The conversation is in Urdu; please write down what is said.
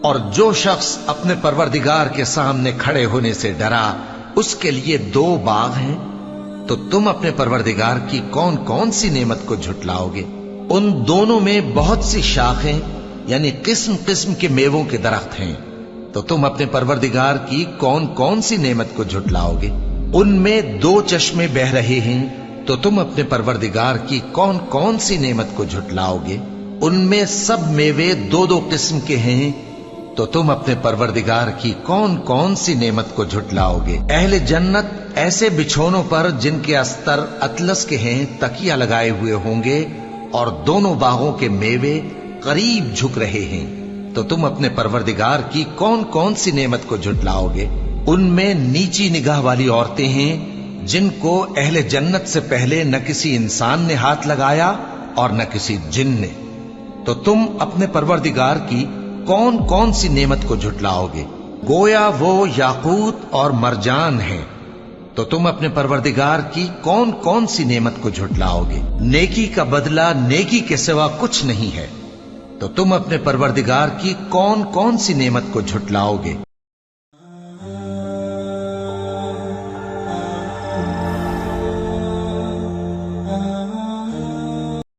اور جو شخص اپنے پروردگار کے سامنے کھڑے ہونے سے ڈرا اس کے لیے 2 باغ ہیں، تو تم اپنے پروردگار کی کون کون سی نعمت کو جھٹلاؤ گے؟ ان دونوں میں بہت سی شاخیں یعنی قسم قسم کے میووں کے درخت ہیں، تو تم اپنے پروردگار کی کون کون سی نعمت کو جھٹلاؤ گے؟ ان میں 2 چشمے بہ رہے ہیں، تو تم اپنے پروردگار کی کون کون سی نعمت کو جھٹلاؤ گے؟ ان میں سب میوے 2 قسم کے ہیں، تو تم اپنے پروردگار کی کون کون سی نعمت کو جھٹلاؤ گے؟ اہل جنت ایسے بچھونوں پر جن کے استر اطلس کے ہیں تکیہ لگائے ہوئے ہوں گے، اور دونوں باغوں کے میوے قریب جھک رہے ہیں، تو تم اپنے پروردگار کی کون کون سی نعمت کو جھٹلاؤ گے؟ ان میں نیچی نگاہ والی عورتیں ہیں جن کو اہل جنت سے پہلے نہ کسی انسان نے ہاتھ لگایا اور نہ کسی جن نے، تو تم اپنے پروردگار کی کون کون سی نعمت کو جھٹلاؤ گے؟ گویا وہ یاقوت اور مرجان ہیں، تو تم اپنے پروردگار کی کون کون سی نعمت کو جھٹلاؤ گے؟ نیکی کا بدلہ نیکی کے سوا کچھ نہیں ہے، تو تم اپنے پروردگار کی کون کون سی نعمت کو جھٹلاؤ گے؟